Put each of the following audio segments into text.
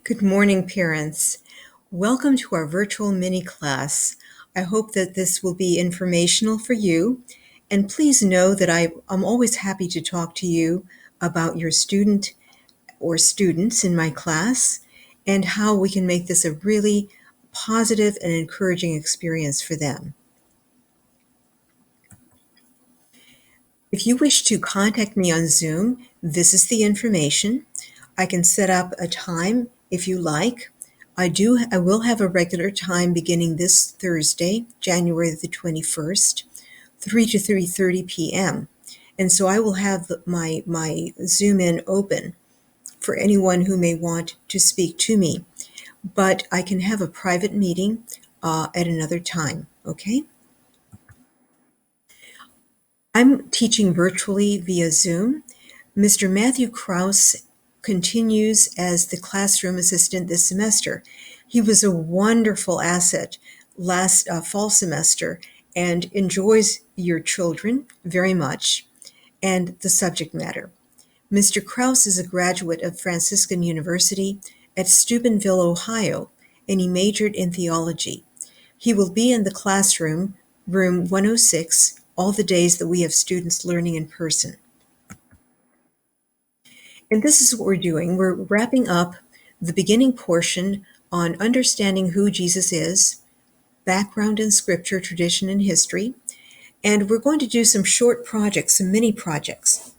Good morning, parents. Welcome to our virtual mini class. I hope that this will be informational for you. And please know that I'm always happy to talk to you about your student or students in my class and how we can make this a really positive and encouraging experience for them. If you wish to contact me on Zoom, this is the information. I can set up a time if you like. I will have a regular time beginning this Thursday, January the 21st, 3 to 3:30 p.m. And so I will have my Zoom in open for anyone who may want to speak to me. But I can have a private meeting at another time, okay? I'm teaching virtually via Zoom. Mr. Matthew Krause continues as the classroom assistant this semester. He was a wonderful asset last fall semester and enjoys your children very much and the subject matter. Mr. Krause is a graduate of Franciscan University at Steubenville, Ohio, and he majored in theology. He will be in the classroom, room 106, all the days that we have students learning in person. And this is what we're doing. We're wrapping up the beginning portion on understanding who Jesus is, background in scripture, tradition, and history. And we're going to do some short projects, some mini projects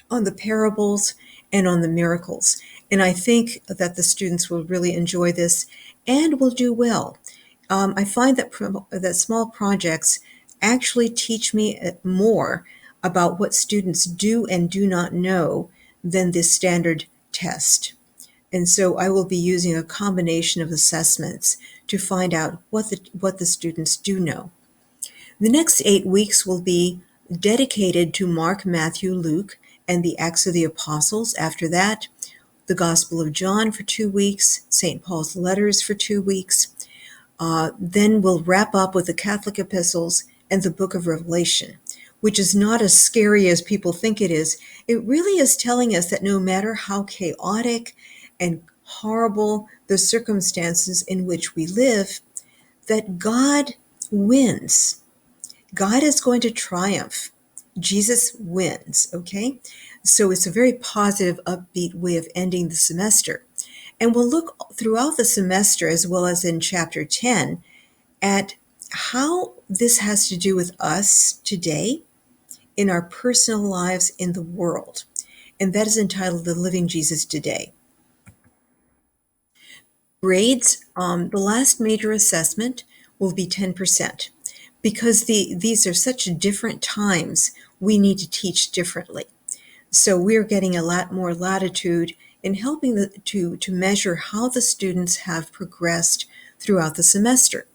on the parables and on the miracles. And I think that the students will really enjoy this and will do well. I find that small projects actually teach me more about what students do and do not know than the standard test. And so I will be using a combination of assessments to find out what the students do know. The next 8 weeks will be dedicated to Mark, Matthew, Luke, and the Acts of the Apostles. After that, the Gospel of John for 2 weeks, St. Paul's letters for 2 weeks. Then we'll wrap up with the Catholic epistles and the book of Revelation, which is not as scary as people think it is. It really is telling us that no matter how chaotic and horrible the circumstances in which we live, that God wins. God is going to triumph. Jesus wins, okay? So it's a very positive, upbeat way of ending the semester. And we'll look throughout the semester, as well as in chapter 10, at how this has to do with us today in our personal lives in the world. And that is entitled The Living Jesus Today. Grades, the last major assessment will be 10%. Because these are such different times, we need to teach differently. So we're getting a lot more latitude in helping to measure how the students have progressed throughout the semester.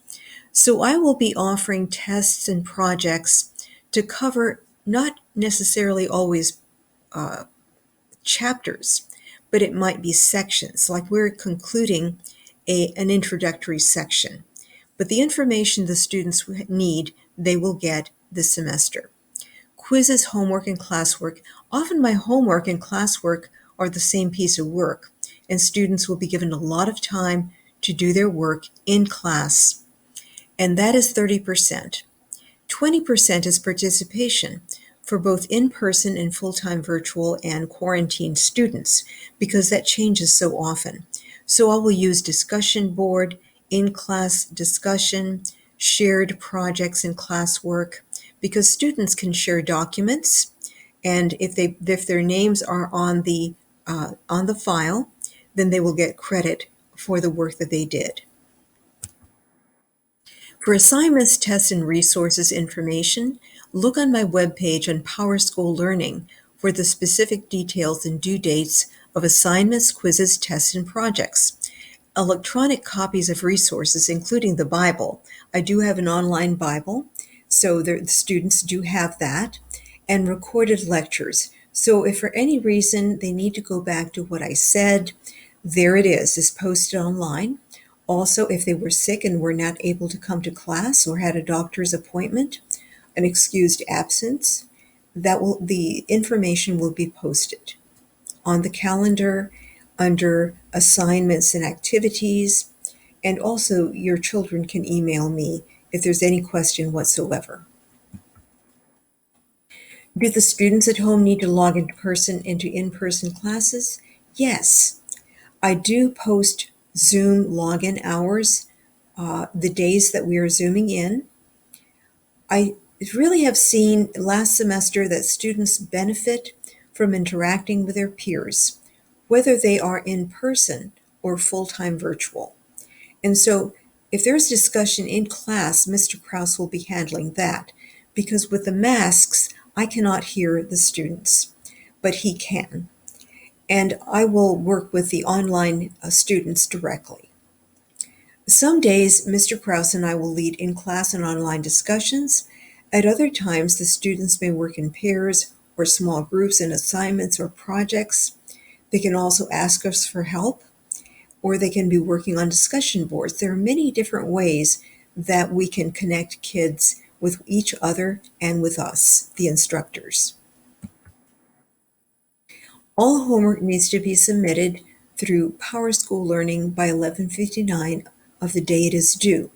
So I will be offering tests and projects to cover not necessarily always chapters, but it might be sections, like we're concluding an introductory section. But the information the students need, they will get this semester. Quizzes, homework, and classwork. Often my homework and classwork are the same piece of work, and students will be given a lot of time to do their work in class, and that is 30%. 20% is participation for both in-person and full-time virtual and quarantine students, because that changes so often. So I will use discussion board, in-class discussion, shared projects and classwork, because students can share documents, and if their names are on the file, then they will get credit for the work that they did. For assignments, tests, and resources information, look on my webpage on PowerSchool Learning for the specific details and due dates of assignments, quizzes, tests, and projects. Electronic copies of resources, including the Bible. I do have an online Bible, so the students do have that, and recorded lectures. So if for any reason they need to go back to what I said, there it is posted online. Also, if they were sick and were not able to come to class or had a doctor's appointment, an excused absence, the information will be posted on the calendar under assignments and activities. And also, your children can email me if there's any question whatsoever. Do the students at home need to log into in-person classes? Yes. I do post Zoom login hours, the days that we are Zooming in. I really have seen last semester that students benefit from interacting with their peers, whether they are in person or full-time virtual. And so if there's discussion in class, Mr. Krause will be handling that, because with the masks, I cannot hear the students, but he can. And I will work with the online students directly. Some days, Mr. Krause and I will lead in-class and online discussions. At other times, the students may work in pairs or small groups in assignments or projects. They can also ask us for help, or they can be working on discussion boards. There are many different ways that we can connect kids with each other and with us, the instructors. All homework needs to be submitted through PowerSchool Learning by 11:59 of the day it is due.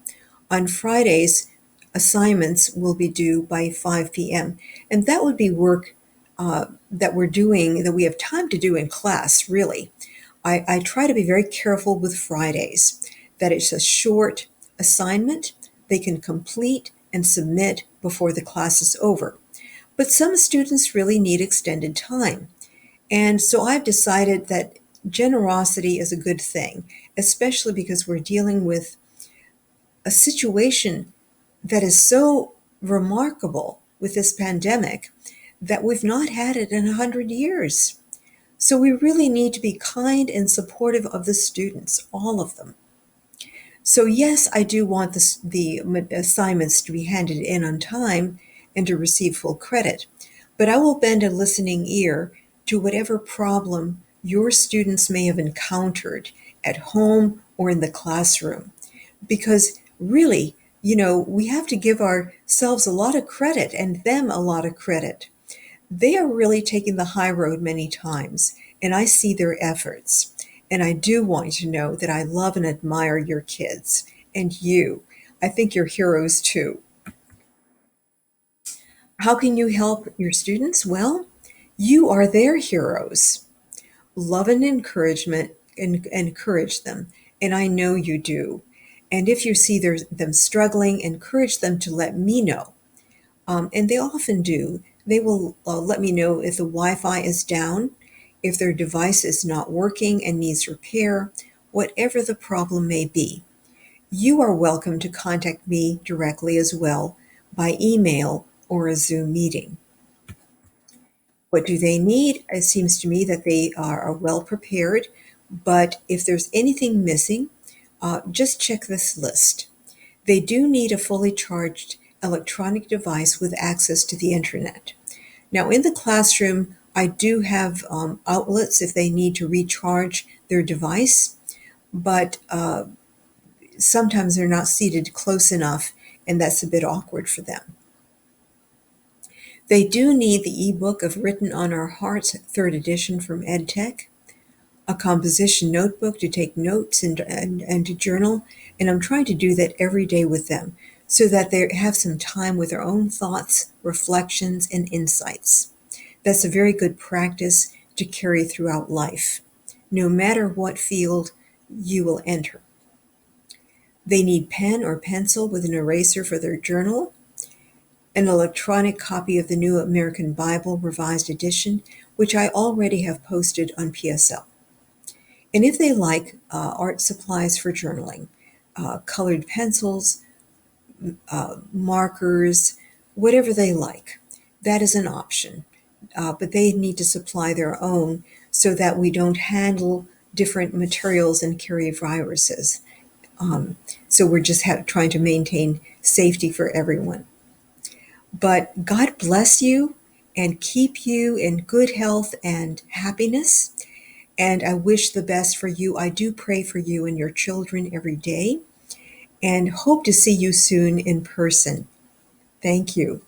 On Fridays, assignments will be due by 5 p.m. And that would be work that we're doing, that we have time to do in class, really. I try to be very careful with Fridays, that it's a short assignment they can complete and submit before the class is over. But some students really need extended time. And so I've decided that generosity is a good thing, especially because we're dealing with a situation that is so remarkable with this pandemic that we've not had it in 100 years. So we really need to be kind and supportive of the students, all of them. So yes, I do want the assignments to be handed in on time and to receive full credit, but I will bend a listening ear to whatever problem your students may have encountered at home or in the classroom. Because really, we have to give ourselves a lot of credit and them a lot of credit. They are really taking the high road many times, and I see their efforts. And I do want you to know that I love and admire your kids and you. I think you're heroes too. How can you help your students? Well, you are their heroes. Love and encouragement and encourage them. And I know you do. And if you see them struggling, encourage them to let me know. And they often do. They will let me know if the Wi-Fi is down, if their device is not working and needs repair, whatever the problem may be. You are welcome to contact me directly as well by email or a Zoom meeting. What do they need? It seems to me that they are well prepared, but if there's anything missing, just check this list. They do need a fully charged electronic device with access to the internet. Now, in the classroom, I do have outlets if they need to recharge their device, but sometimes they're not seated close enough, and that's a bit awkward for them. They do need the ebook of Written on Our Hearts, 3rd edition from EdTech, a composition notebook to take notes and to journal, and I'm trying to do that every day with them so that they have some time with their own thoughts, reflections, and insights. That's a very good practice to carry throughout life, no matter what field you will enter. They need pen or pencil with an eraser for their journal, an electronic copy of the New American Bible Revised Edition, which I already have posted on PSL. And if they like art supplies for journaling, colored pencils, markers, whatever they like, that is an option. But they need to supply their own so that we don't handle different materials and carry viruses. So we're just trying to maintain safety for everyone. But God bless you and keep you in good health and happiness. And I wish the best for you. I do pray for you and your children every day and hope to see you soon in person. Thank you.